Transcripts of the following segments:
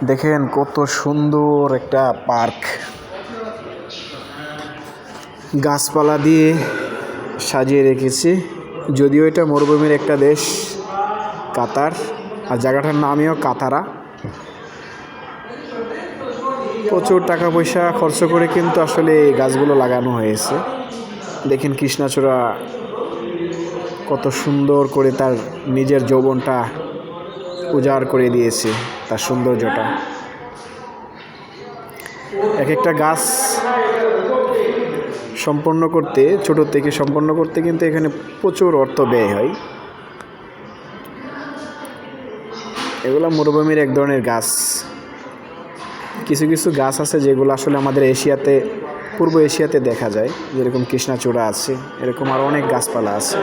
দেখেন কত সুন্দর একটা পার্ক, গাছপালা দিয়ে সাজিয়ে রেখেছে। যদিও এটা মরুভূমির একটা দেশ কাতার, আর জায়গাটার নামও কাতারা। প্রচুর টাকা পয়সা খরচ করে কিন্তু আসলে এই গাছগুলো লাগানো হয়েছে। দেখেন কৃষ্ণচূড়া কত সুন্দর করে তার নিজের যৌবনটা উজাড় করে দিয়েছে, তার সৌন্দর্যটা। এক একটা গাছ সম্পন্ন করতে, ছোট থেকে সম্পন্ন করতে কিন্তু এখানে প্রচুর অর্থ ব্যয় হয়। এগুলো মরুভূমির এক ধরনের গাছ। কিছু কিছু গাছ আছে যেগুলো আসলে আমাদের এশিয়াতে, পূর্ব এশিয়াতে দেখা যায়, যেরকম কৃষ্ণচূড়া আছে, এরকম আরও অনেক গাছপালা আছে।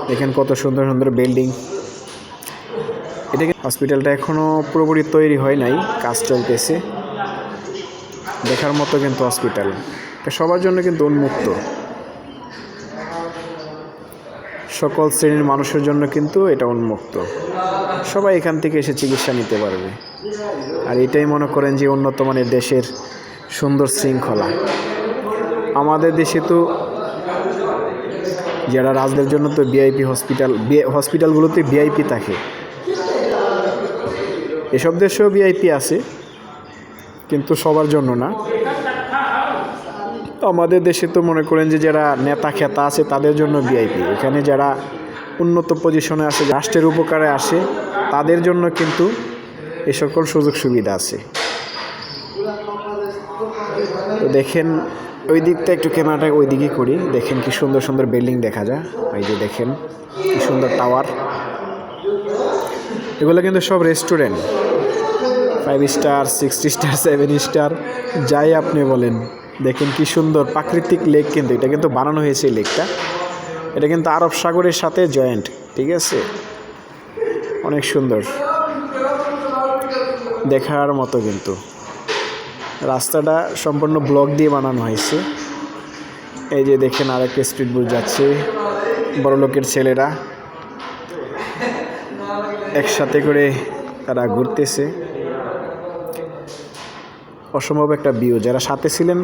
দেখেন কত সুন্দর সুন্দর বিল্ডিং। এটা হসপিটালটা এখনও পুরোপুরি তৈরি হয় নাই, কাজ চলতেছে। দেখার মতো কিন্তু হসপিটাল, এটা সবার জন্য কিন্তু উন্মুক্ত, সকল শ্রেণীর মানুষের জন্য কিন্তু এটা উন্মুক্ত। সবাই এখান থেকে এসে চিকিৎসা নিতে পারবে। আর এটাই মনে করেন যে উন্নত মানের দেশের সুন্দর শৃঙ্খলা। আমাদের দেশে তো যারা রাজদের জন্য তো ভিআইপি হসপিটালগুলোতে ভিআইপি থাকে। এসব দেশেও ভিআইপি আছে, কিন্তু সবার জন্য না। আমাদের দেশে তো মনে করেন যে যারা নেতা খেতা আছে তাদের জন্য ভিআইপি। এখানে যারা উন্নত পজিশনে আছে, রাষ্ট্রের উপকারে আসে, তাদের জন্য কিন্তু এ সকল সুযোগ সুবিধা আছে। তো দেখেন ওই দিকটা, একটু ক্যামেরাটা ওই দিকে করি। দেখেন কি সুন্দর সুন্দর বিল্ডিং দেখা যায়। এই যে দেখেন কি সুন্দর টাওয়ার। এগুলো কিন্তু সব রেস্টুরেন্ট, 5 স্টার, 6 স্টার, 7 স্টার, যাই আপনি বলেন। দেখেন কি সুন্দর প্রাকৃতিক লেক, কিন্তু এটা কিন্তু বানানো হয়েছে এই লেকটা। এটা কিন্তু আরব সাগরের সাথে জয়েন্ট, ঠিক আছে? অনেক সুন্দর, দেখার মতো। কিন্তু রাস্তাটা সম্পূর্ণ ব্লক দিয়ে বানানো হয়েছে। এই যে দেখেন আরেকটা স্পিড বোট যাচ্ছে, বড় লোকের ছেলেরা একসাথে করে তারা ঘুরতেছে। অসম্ভব একটা ভিউ। যারা সাথে ছিলেন